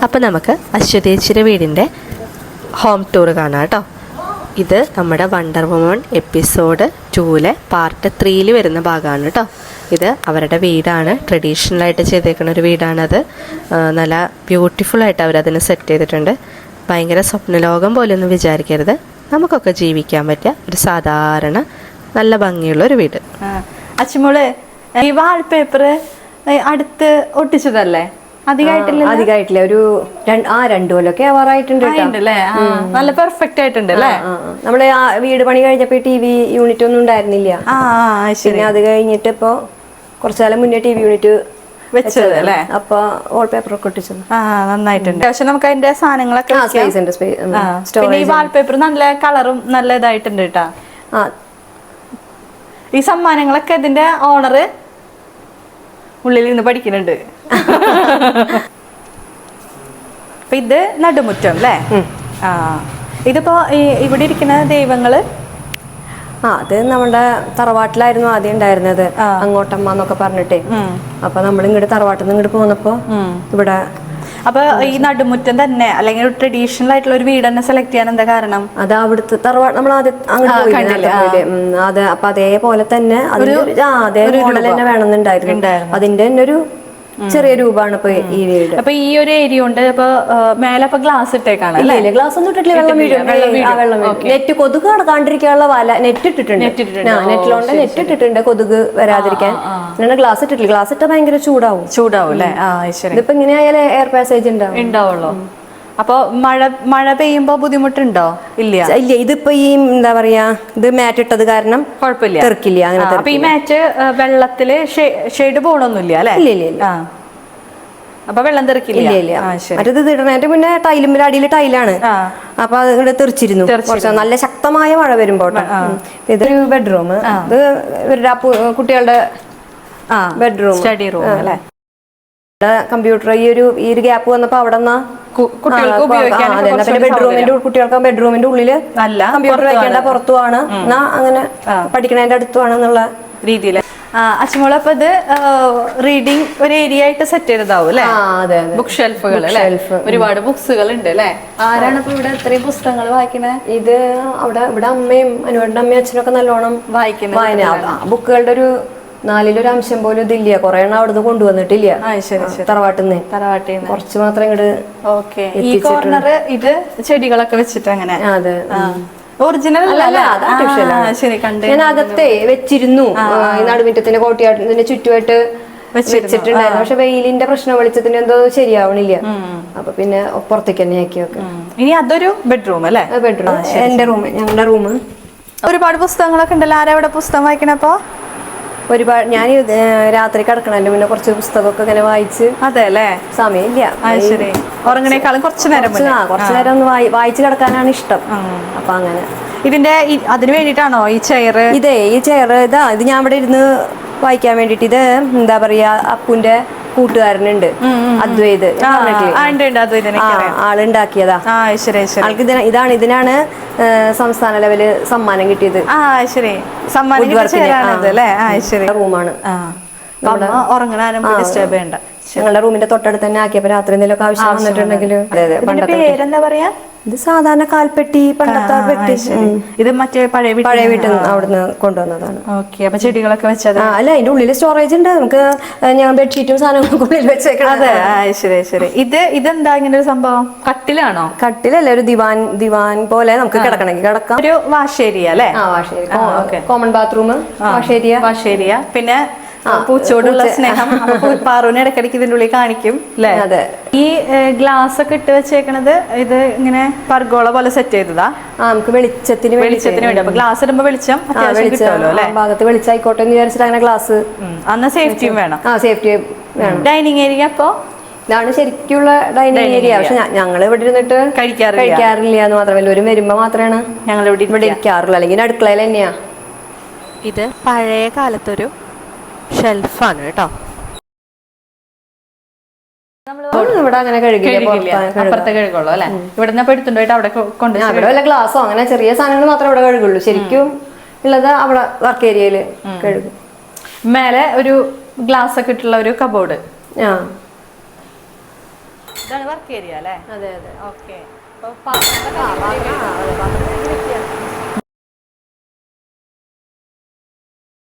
അപ്പോൾ നമുക്ക് അശ്വതേച്ചിയുടെ വീടിൻ്റെ ഹോം ടൂർ കാണാം കേട്ടോ. ഇത് നമ്മുടെ വണ്ടർ വുമൺ എപ്പിസോഡ് 2 പാർട്ട് 3 വരുന്ന ഭാഗമാണ് കേട്ടോ. ഇത് അവരുടെ വീടാണ്, ട്രഡീഷണലായിട്ട് ചെയ്തേക്കുന്ന ഒരു വീടാണത്. നല്ല ബ്യൂട്ടിഫുള്ളായിട്ട് അവരതിന് സെറ്റ് ചെയ്തിട്ടുണ്ട്. ഭയങ്കര സ്വപ്നലോകം പോലെയൊന്നും വിചാരിക്കരുത്, നമുക്കൊക്കെ ജീവിക്കാൻ പറ്റിയ ഒരു സാധാരണ നല്ല ഭംഗിയുള്ള ഒരു വീട്. അച്ചുമോള് ഈ വാൾപേപ്പർ അടുത്ത് ഒട്ടിച്ചതല്ലേ? അധികമായിട്ടില്ല, ഒരു 2 കൊല്ലമൊക്കെ ആവാറായിട്ടുണ്ട്. നല്ല പെർഫെക്റ്റ് ആയിട്ടുണ്ട് അല്ലേ? നമ്മള് വീട് പണി കഴിഞ്ഞപ്പോ TV യൂണിറ്റ് ഒന്നും ഉണ്ടായിരുന്നില്ല. പിന്നെ അത് കഴിഞ്ഞിട്ട് ഇപ്പൊ കുറച്ചു കാലം മുന്നേ TV യൂണിറ്റ് വെച്ചത് അല്ലേ? അപ്പൊ വാൾപേപ്പർ ഒക്കെ ഒട്ടിച്ചത് നന്നായിട്ടുണ്ട്. പക്ഷെ നമുക്ക് അതിന്റെ സാധനങ്ങളൊക്കെ ഈ വാൾപേപ്പർ നല്ല കളറും നല്ല ഇതായിട്ടുണ്ട് കേട്ടാ. ഈ സമ്മാനങ്ങളൊക്കെ ഇതിന്റെ ഓണറ് ഉള്ളിൽ നിന്ന് പഠിക്കുന്നുണ്ട്. അപ്പൊ ഇത് നടുമുറ്റം അല്ലേ? ഇതിപ്പോ ഇവിടെ ഇരിക്കുന്ന ദൈവങ്ങള് അത് നമ്മുടെ തറവാട്ടിലായിരുന്നു ആദ്യം ഉണ്ടായിരുന്നത്, അങ്ങോട്ടമ്മ എന്നൊക്കെ പറഞ്ഞിട്ടേ. അപ്പൊ നമ്മൾ ഇങ്ങോട്ട് തറവാട്ടിൽ നിന്ന് ഇങ്ങോട്ട് പോന്നപ്പോ ഇവിടെ. അപ്പൊ ഈ നടുമുറ്റം തന്നെ അല്ലെങ്കിൽ ഒരു ട്രഡീഷണൽ ആയിട്ടുള്ള ഒരു വീട് തന്നെ സെലക്ട് ചെയ്യാൻ എന്താ കാരണം? അത് അവിടുത്തെ തറവാട് നമ്മൾ ആദ്യം അങ്ങോട്ട് അപ്പൊ അതേപോലെ തന്നെ അതേ മോഡൽ തന്നെ വേണമെന്നുണ്ടായിരുന്നു. അതിന്റെ തന്നെ ഒരു ചെറിയ രൂപമാണ് ഇപ്പൊ ഈ വീട്. അപ്പൊ ഈ ഒരു ഏരിയ ഉണ്ട്. അപ്പൊ മേലെ ഗ്ലാസ് ഇട്ടേക്കാണ്? ഗ്ലാസ് ഒന്നും ഇട്ടിട്ടില്ല, വെള്ളം വീഴും. നെറ്റ് കൊതുക് കടക്കാണ്ടിരിക്കാനുള്ള വല നെറ്റ് ഇട്ടിട്ടുണ്ട്. നെറ്റിലോണ്ട് നെറ്റ് ഇട്ടിട്ടുണ്ട് കൊതുക് വരാതിരിക്കാൻ. അങ്ങനെ ഗ്ലാസ് ഇട്ടിട്ടില്ല, ഗ്ലാസ് ഇട്ടാൽ ഭയങ്കര ചൂടാവും അല്ലേ? ഇതിപ്പോ ഇങ്ങനെ ആയാലും എയർ പാസേജ് ഉണ്ടാവുള്ളൂ. അപ്പൊ മഴ പെയ്യുമ്പോ ബുദ്ധിമുട്ടുണ്ടോ? ഇല്ല. ഇതിപ്പോ ഈ എന്താ പറയാ, ഇത് മാറ്റ് ഇട്ടത് കാരണം കുഴപ്പമില്ല, തെറിക്കില്ല. അങ്ങനെ അപ്പൊ ഈ മാറ്റ് വെള്ളത്തില് ഷെയ്ഡ് പോകണമെന്നില്ല അല്ലെ? ഇല്ല. അപ്പൊ വെള്ളം തെറിക്കില്ല. മറ്റേത് ഇടണേന്റെ മുന്നേ ടൈലിന്റെ അടിയിൽ ടൈലാണ്, അപ്പൊ അത് ഇവിടെ തെറിച്ചിരുന്നു നല്ല ശക്തമായ മഴ വരുമ്പോട്ടെ. ഇതൊരു ബെഡ്റൂം, ഇത് ഇവരുടെ കുട്ടികളുടെ ബെഡ്റൂം, സ്റ്റഡി റൂം അല്ലെ? കമ്പ്യൂട്ടർ ഈ ഒരു ഗ്യാപ്പ് വന്നപ്പോ അവിടെ കുട്ടികൾക്ക് ബെഡ്റൂമിന്റെ ഉള്ളില് കമ്പ്യൂട്ടർ വെക്കേണ്ട പുറത്തുമാണ്, എന്നാ അങ്ങനെ പഠിക്കണതിന്റെ അടുത്തുവാണെന്നുള്ള രീതിയിൽ. അച്ഛമോള് അപ്പൊ ഇത് റീഡിങ് ഒരു ഏരിയ ആയിട്ട് സെറ്റ് ചെയ്തതാവും അല്ലെ? ബുക്ക് ഷെൽഫുകൾ അല്ലെ? ഒരുപാട് ബുക്സുകൾ ഉണ്ട് അല്ലെ? ആരാണ് ഇപ്പൊ ഇവിടെ ഇത്രയും പുസ്തകങ്ങൾ വായിക്കുന്നത്? ഇത് ഇവിടെ അമ്മയും അനുവേണ്ട അമ്മയും അച്ഛനൊക്കെ നല്ലോണം വായന. ബുക്കുകളുടെ ഒരു 4 അംശം പോലും ഇതില്ല, കൊറേ എണ്ണം അവിടുന്ന് കൊണ്ടുവന്നിട്ടില്ല തറവാട്ടിന്ന് കുറച്ച് മാത്രം ഇങ്ങോട്ട്. ഈ കോർണർ ഇത് ചെടികളൊക്കെ വെച്ചിട്ട് അങ്ങനെ ഒറിജിനൽ ഞാൻ അകത്തെ വെച്ചിരുന്നു, ഈ നടുമുറ്റത്തിന്റെ കോട്ടിയാട്ടിന്റെ ചുറ്റുമായിട്ട് വെച്ചിട്ടുണ്ടായിരുന്നു. പക്ഷെ വെയിലിന്റെ പ്രശ്നം, വെളിച്ചത്തിന്റെ എന്തോ ശരിയാവണില്ല. അപ്പൊ പിന്നെ പുറത്തേക്ക് തന്നെ ആക്കി വെക്കാം. ഇനി അതൊരു ബെഡ്റൂം അല്ലേ? ബെഡ്റൂം എന്റെ റൂം, ഞങ്ങളുടെ റൂം. ഒരുപാട് പുസ്തകങ്ങളൊക്കെ ഉണ്ടല്ലോ. ആരാ ഇവിടെ പുസ്തകം വായിക്കണപ്പോ? ഒരുപാട്. ഞാൻ രാത്രി കിടക്കണതിന്റെ മുന്നേ കുറച്ച് പുസ്തകമൊക്കെ ഇങ്ങനെ വായിച്ച്. അതെ അല്ലേ? സമയമില്ല, ഉറങ്ങണേക്കാളും കുറച്ചു നേരം ഒന്ന് വായിച്ച് കിടക്കാനാണ് ഇഷ്ടം. അപ്പൊ അങ്ങനെ അതിന് വേണ്ടിട്ടാണോ ഈ ചെയർ? ഈ ചെയർ ഇത് ഞാൻ ഇവിടെ ഇരുന്ന് വായിക്കാൻ വേണ്ടിട്ട്. ഇത് എന്താ പറയാ, അപ്പുന്റെ കൂട്ടുകാരനുണ്ട് അദ്വൈത്, ആളുണ്ടാക്കിയതാ. ഇതിനാണ് സംസ്ഥാന ലെവല് സമ്മാനം കിട്ടിയത്. റൂമാണ്. ഞങ്ങളുടെ റൂമിന്റെ തൊട്ടടുത്ത് തന്നെ ആക്കിയപ്പോ രാത്രി എന്തെങ്കിലും ആവശ്യം വന്നിട്ടുണ്ടെങ്കിൽ. പേരെന്താ പറയാ? ഇത് സാധാരണ കാൽപ്പെട്ടി, പണ്ടത്തെ പെട്ടി. ഇത് മറ്റേ പഴയ വീട്ടിൽ നിന്ന് അവിടുന്ന് കൊണ്ടുവന്നതാണ്. ഓക്കെ. അപ്പൊ ചെടികളൊക്കെ വെച്ചത്? അല്ല, അതിന്റെ ഉള്ളിൽ സ്റ്റോറേജ് ഉണ്ട്, നമുക്ക് ഞാൻ ബെഡ്ഷീറ്റും സാധനങ്ങളൊക്കെ ഉള്ളിൽ വെച്ചേക്കണം. ശരി. ഇതെന്താ ഇങ്ങനെ ഒരു സംഭവം? കട്ടിലാണോ? കട്ടിലല്ല, ഒരു ദിവാൻ പോലെ നമുക്ക് കിടക്കണമെങ്കിൽ കിടക്കാം. ഒരു വാഷേരിയ അല്ലേ? കോമൺ ബാത്റൂം, വാഷേരിയ. പിന്നെ പൂച്ചോടുള്ള സ്നേഹം പാറുവിനെ ഇടയ്ക്കിടയ്ക്ക് ഇതിന്റെ ഉള്ളിൽ കാണിക്കും അല്ലേ? അതെ. ഈ ഗ്ലാസ് ഒക്കെ ഇട്ട് വെച്ചേക്കണത് ഇത് ഇങ്ങനെ പർഗോള പോലെ സെറ്റ് ചെയ്തതാ? നമുക്ക് വെളിച്ചത്തിന് വേണ്ടി. അപ്പൊ ഗ്ലാസ് ഇടുമ്പോ വെളിച്ചം ഭാഗത്ത് വെളിച്ചായിക്കോട്ടെ എന്ന് വിചാരിച്ചിട്ട് അങ്ങനെ ഗ്ലാസ്. അന്ന് സേഫ്റ്റിയും വേണം. സേഫ്റ്റി വേണം. ഡൈനിങ് ഏരിയ അപ്പൊ ഇതാണ് ശരിക്കുള്ള ഡൈനിങ് ഏരിയ. പക്ഷെ ഞങ്ങൾ ഇവിടെ ഇരുന്നിട്ട് കഴിക്കാറില്ല എന്ന് മാത്രമല്ല, ഒരു വരുമ്പോ മാത്രമാണ് ഞങ്ങൾ ഇവിടെ ഇരിക്കാറുള്ളൂ, അല്ലെങ്കിൽ അടുക്കളയിൽ തന്നെയാ. ഇത് പഴയ കാലത്തൊരു ഷെൽഫാണ് കേട്ടോ. ഇവിടെ അങ്ങനെ അപ്പുറത്തെ കഴുകുള്ളൂ അല്ലെ? ഇവിടെ എടുത്തുണ്ടോയിട്ട് അവിടെ കൊണ്ട് ഇവിടെ വല്ല ഗ്ലാസോ അങ്ങനെ ചെറിയ സാധനങ്ങൾ മാത്രമേ ഇവിടെ കഴുകുള്ളൂ. ശരിക്കും ഉള്ളത് അവിടെ വർക്ക് ഏരിയയില് കഴുകും. മേലെ ഒരു ഗ്ലാസ് ഒക്കെ ഇട്ടുള്ള ഒരു കബോർഡ്. ഇതാണ് വർക്ക് ഏരിയ അല്ലേ? അതെ അതെ. ഓക്കെ.